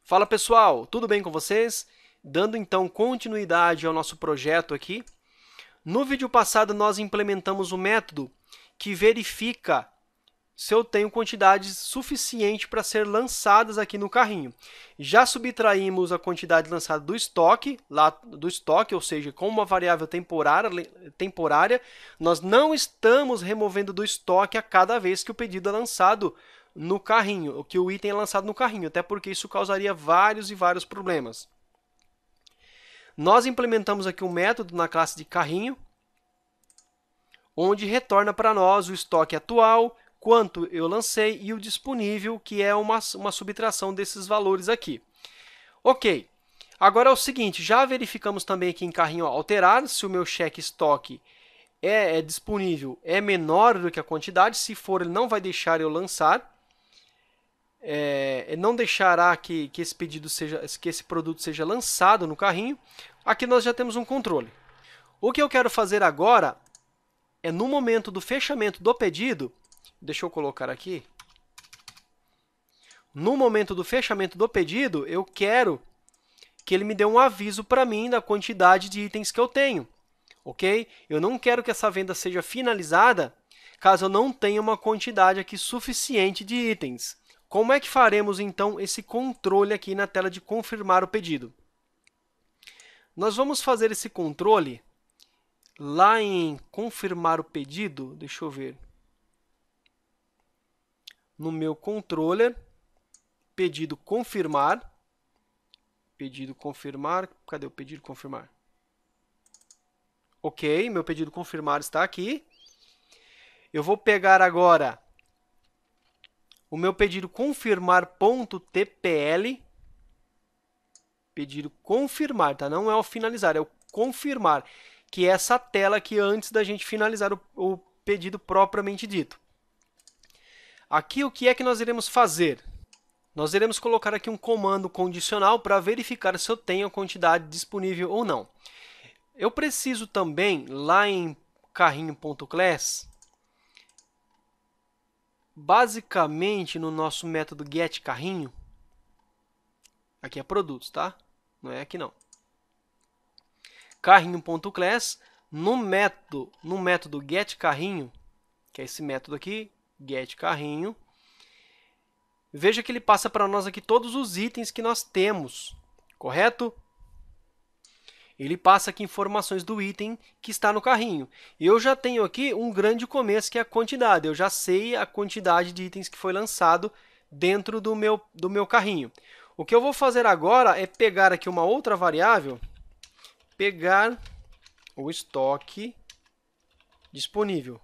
Fala pessoal, tudo bem com vocês? Dando então continuidade ao nosso projeto aqui. No vídeo passado nós implementamos um método que verifica se eu tenho quantidade suficiente para ser lançadas aqui no carrinho. Já subtraímos a quantidade lançada do estoque, ou seja, com uma variável temporária, nós não estamos removendo do estoque a cada vez que o pedido é lançado no carrinho, que o item é lançado no carrinho, até porque isso causaria vários problemas. Nós implementamos aqui um método na classe de carrinho, onde retorna para nós o estoque atual, quanto eu lancei e o disponível, que é uma subtração desses valores aqui. Ok, agora é o seguinte, já verificamos também aqui em carrinho alterar se o meu cheque estoque disponível é menor do que a quantidade. Se for, ele não vai deixar eu lançar. Não deixará que esse produto seja lançado no carrinho. Aqui nós já temos um controle. O que eu quero fazer agora é, no momento do fechamento do pedido, deixa eu colocar aqui, no momento do fechamento do pedido, eu quero que ele me dê um aviso para mim da quantidade de itens que eu tenho, ok? Eu não quero que essa venda seja finalizada caso eu não tenha uma quantidade aqui suficiente de itens. Como é que faremos, então, esse controle aqui na tela de confirmar o pedido? Nós vamos fazer esse controle lá em confirmar o pedido, deixa eu ver, no meu controller, pedido confirmar, cadê o pedido confirmar? Ok, meu pedido confirmar está aqui. Eu vou pegar agora o meu pedido confirmar.tpl, pedido confirmar, tá? Não é o finalizar, é o confirmar, que é essa tela aqui antes da gente finalizar o pedido propriamente dito. Aqui, o que é que nós iremos fazer? Nós iremos colocar aqui um comando condicional para verificar se eu tenho a quantidade disponível ou não. Eu preciso também, lá em carrinho.class, basicamente, no nosso método getCarrinho, aqui é produtos, tá? Não é aqui não. Carrinho.class, no método getCarrinho, que é esse método aqui, getCarrinho, veja que ele passa para nós aqui todos os itens que nós temos, correto? Ele passa aqui informações do item que está no carrinho. Eu já tenho aqui um grande começo, que é a quantidade. Eu já sei a quantidade de itens que foi lançado dentro do meu carrinho. O que eu vou fazer agora é pegar aqui uma outra variável, pegar o estoque disponível.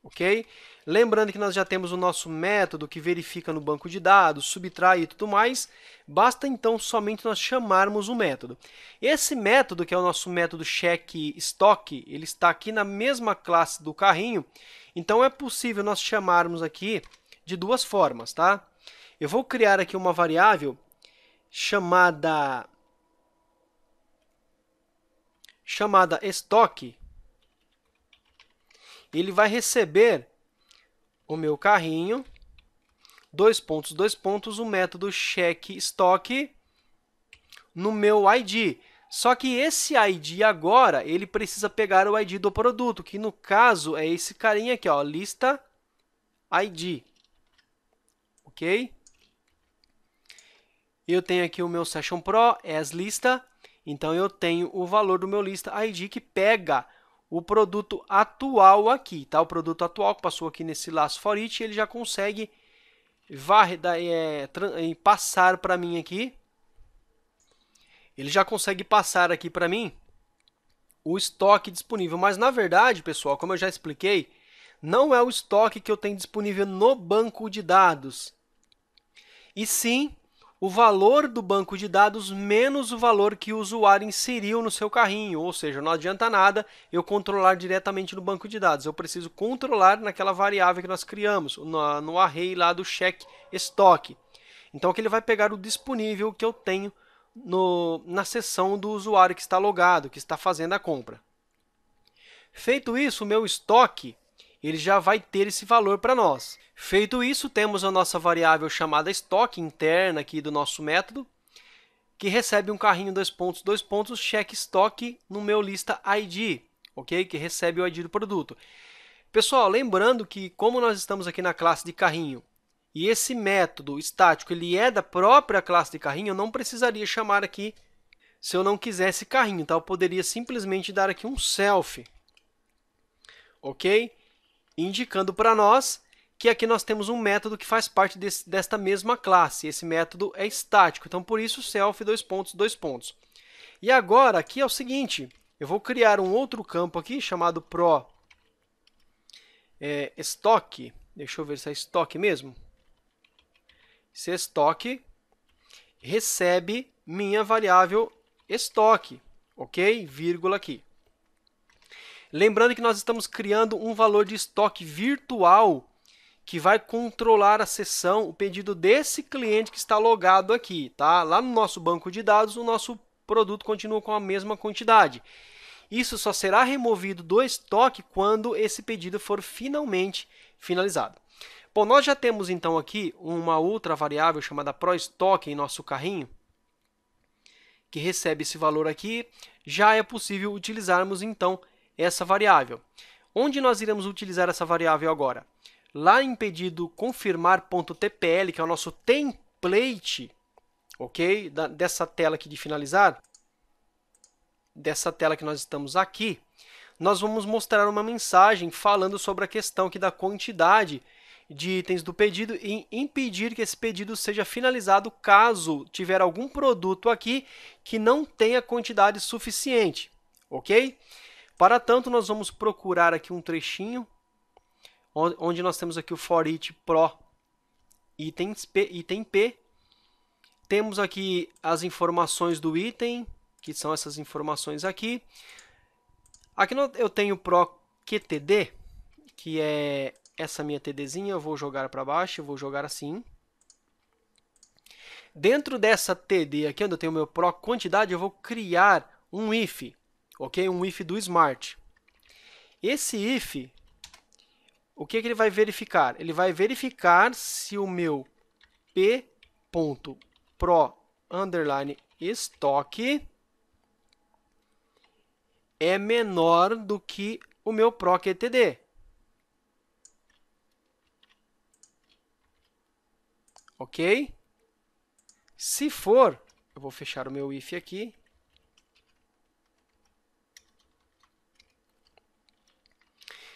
Ok? Lembrando que nós já temos o nosso método que verifica no banco de dados, subtrai e tudo mais. Basta, então, somente nós chamarmos o método. Esse método, que é o nosso método checkEstock, ele está aqui na mesma classe do carrinho. Então, é possível nós chamarmos aqui de duas formas, tá? Eu vou criar aqui uma variável chamada estoque. Ele vai receber o meu carrinho, dois pontos, o método checkEstock no meu ID. Só que esse ID agora, ele precisa pegar o ID do produto, que no caso é esse carinha aqui, ó, lista ID. Ok? Eu tenho aqui o meu Session Pro, lista, então eu tenho o valor do meu lista ID que pega o produto atual aqui, tá? O produto atual que passou aqui nesse laço for each, ele já consegue passar para mim aqui. Ele já consegue passar aqui para mim o estoque disponível. Mas, na verdade, pessoal, como eu já expliquei, não é o estoque que eu tenho disponível no banco de dados, e sim o valor do banco de dados menos o valor que o usuário inseriu no seu carrinho. Ou seja, não adianta nada eu controlar diretamente no banco de dados. Eu preciso controlar naquela variável que nós criamos, no array lá do checkEstock. Então, aqui ele vai pegar o disponível que eu tenho na seção do usuário que está logado, que está fazendo a compra. Feito isso, o meu estoque ele já vai ter esse valor para nós. Feito isso, temos a nossa variável chamada estoque interna aqui do nosso método, que recebe um carrinho dois pontos, check estoque no meu lista ID, ok? Que recebe o ID do produto. Pessoal, lembrando que como nós estamos aqui na classe de carrinho e esse método estático ele é da própria classe de carrinho, eu não precisaria chamar aqui se eu não quisesse carrinho, tá? Eu poderia simplesmente dar aqui um self, ok? Indicando para nós que aqui nós temos um método que faz parte desta mesma classe. Esse método é estático, então por isso self dois pontos. E agora aqui é o seguinte, eu vou criar um outro campo aqui chamado pro estoque. Deixa eu ver se é estoque mesmo. Esse estoque recebe minha variável estoque, ok? Vírgula aqui. Lembrando que nós estamos criando um valor de estoque virtual que vai controlar a seção, o pedido desse cliente que está logado aqui, tá? Lá no nosso banco de dados, o nosso produto continua com a mesma quantidade. Isso só será removido do estoque quando esse pedido for finalmente finalizado. Bom, nós já temos então aqui uma outra variável chamada ProEstock em nosso carrinho, que recebe esse valor aqui. Já é possível utilizarmos então essa variável. Onde nós iremos utilizar essa variável agora? Lá em pedido confirmar.tpl, que é o nosso template, ok? Dessa tela aqui de finalizar, dessa tela que nós estamos aqui, nós vamos mostrar uma mensagem falando sobre a questão aqui da quantidade de itens do pedido e impedir que esse pedido seja finalizado caso tiver algum produto aqui que não tenha quantidade suficiente, ok? Para tanto, nós vamos procurar aqui um trechinho onde nós temos aqui o for each pro item P. Temos aqui as informações do item, que são essas informações aqui. Aqui eu tenho pro QTD, que é essa minha TDzinha, eu vou jogar para baixo, eu vou jogar assim. Dentro dessa TD aqui, onde eu tenho o meu pro quantidade, eu vou criar um if, ok? Um if do Smart. Esse if, o que ele vai verificar? Ele vai verificar se o meu p.pro_estoque é menor do que o meu proQTD. Ok? Se for, eu vou fechar o meu if aqui.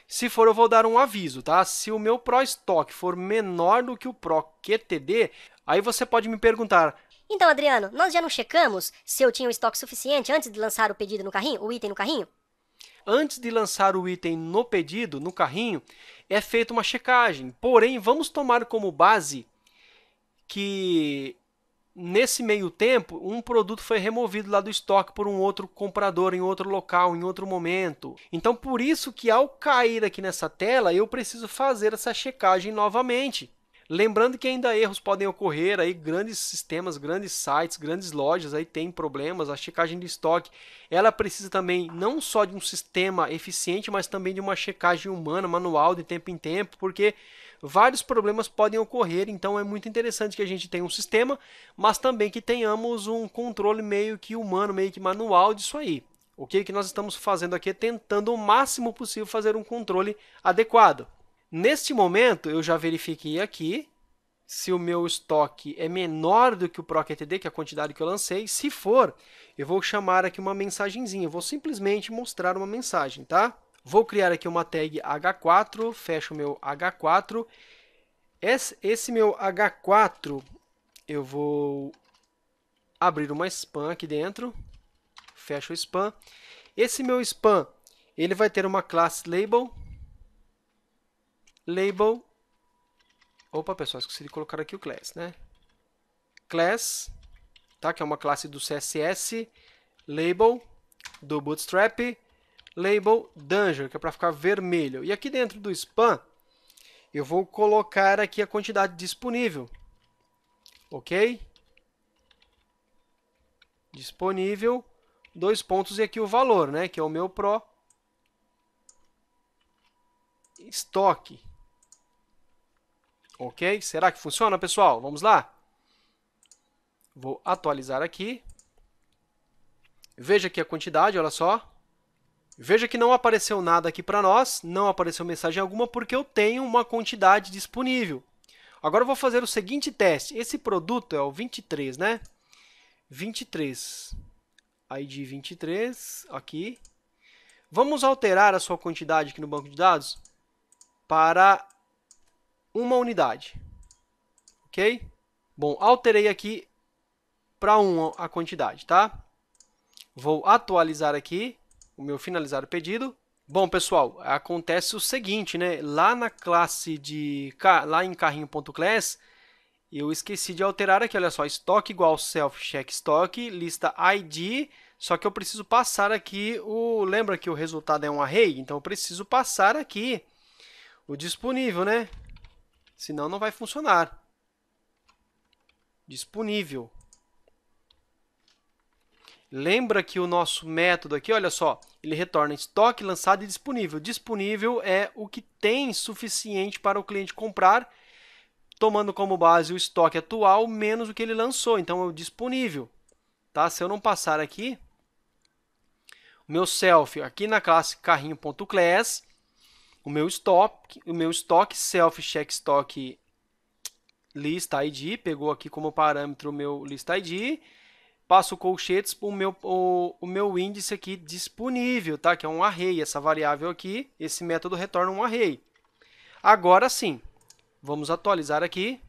Se for, eu vou dar um aviso, tá? Se o meu ProEstock for menor do que o proQTD, aí você pode me perguntar: então, Adriano, nós já não checamos se eu tinha o estoque suficiente antes de lançar o pedido no carrinho, o item no carrinho? Antes de lançar o item no pedido, no carrinho, é feita uma checagem. Porém, vamos tomar como base que nesse meio tempo, um produto foi removido lá do estoque por um outro comprador em outro local, em outro momento. Então, por isso que ao cair aqui nessa tela, eu preciso fazer essa checagem novamente. Lembrando que ainda erros podem ocorrer, aí grandes sistemas, grandes sites, grandes lojas aí têm problemas. A checagem de estoque, ela precisa também não só de um sistema eficiente, mas também de uma checagem humana, manual, de tempo em tempo, porque vários problemas podem ocorrer. Então é muito interessante que a gente tenha um sistema, mas também que tenhamos um controle meio que humano, meio que manual disso aí. O que nós estamos fazendo aqui é tentando o máximo possível fazer um controle adequado. Neste momento, eu já verifiquei aqui se o meu estoque é menor do que o proQTD, que é a quantidade que eu lancei. Se for, eu vou chamar aqui uma mensagenzinha. Eu vou simplesmente mostrar uma mensagem, tá? Vou criar aqui uma tag H4, fecho o meu H4. Esse meu H4, eu vou abrir uma spam aqui dentro. Fecho o spam. Esse meu spam, ele vai ter uma classe label. Label. Opa, pessoal, esqueci de colocar aqui o class, né? Class, tá? Que é uma classe do CSS. Label do Bootstrap. Label Danger, que é para ficar vermelho. E aqui dentro do spam, eu vou colocar aqui a quantidade disponível. Ok? Disponível, dois pontos e aqui o valor, né? Que é o meu pro estoque. Ok? Será que funciona, pessoal? Vamos lá? Vou atualizar aqui. Veja aqui a quantidade, olha só. Veja que não apareceu nada aqui para nós, não apareceu mensagem alguma, porque eu tenho uma quantidade disponível. Agora eu vou fazer o seguinte teste. Esse produto é o 23, né? 23. ID 23, aqui. Vamos alterar a sua quantidade aqui no banco de dados para uma unidade. Ok? Bom, alterei aqui para 1 a quantidade, tá? Vou atualizar aqui o meu finalizar o pedido. Bom, pessoal, acontece o seguinte, né? Lá na classe lá em carrinho.class, eu esqueci de alterar aqui, olha só, estoque igual self check estoque, lista ID, só que eu preciso passar aqui lembra que o resultado é um array? Então eu preciso passar aqui o disponível, né? Senão não vai funcionar. Disponível. Lembra que o nosso método aqui, olha só, ele retorna estoque, lançado e disponível. Disponível é o que tem suficiente para o cliente comprar, tomando como base o estoque atual menos o que ele lançou. Então, é o disponível. Tá? Se eu não passar aqui, o meu self, aqui na classe carrinho.class, o meu estoque self check estoque lista ID, pegou aqui como parâmetro o meu lista ID, passo colchetes para o meu índice aqui disponível, tá? Que é um array, essa variável aqui, esse método retorna um array. Agora sim, vamos atualizar aqui.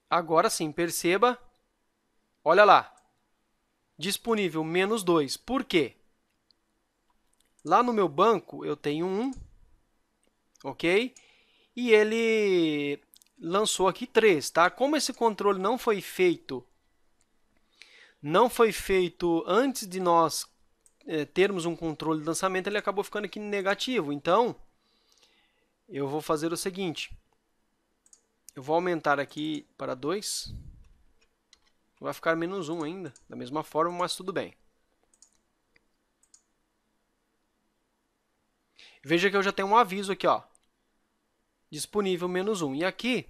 Agora sim, perceba, olha lá, disponível menos 2. Por quê? Lá no meu banco eu tenho 1, ok? E ele lançou aqui 3, tá? Como esse controle não foi feito antes de nós termos um controle de lançamento, ele acabou ficando aqui negativo. Então, eu vou fazer o seguinte. Eu vou aumentar aqui para 2. Vai ficar menos 1 ainda, da mesma forma, mas tudo bem. Veja que eu já tenho um aviso aqui, ó. Disponível menos 1. E aqui,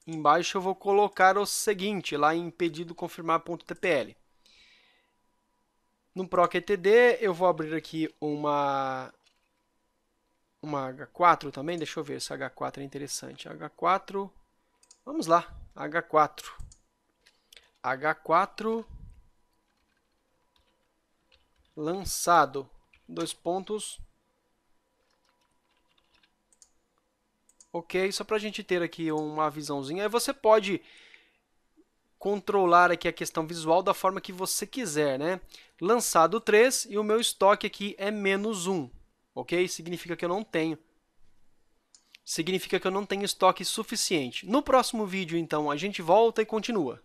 embaixo, eu vou colocar o seguinte, lá em pedido confirmar.tpl. No procetd, eu vou abrir aqui uma H4 também. Deixa eu ver se H4 é interessante. H4, vamos lá, H4. H4 lançado, 2 pontos. Ok, só para a gente ter aqui uma visãozinha. Aí você pode controlar aqui a questão visual da forma que você quiser, né? Lançado 3 e o meu estoque aqui é menos 1, ok? Significa que eu não tenho estoque suficiente. No próximo vídeo, então, a gente volta e continua.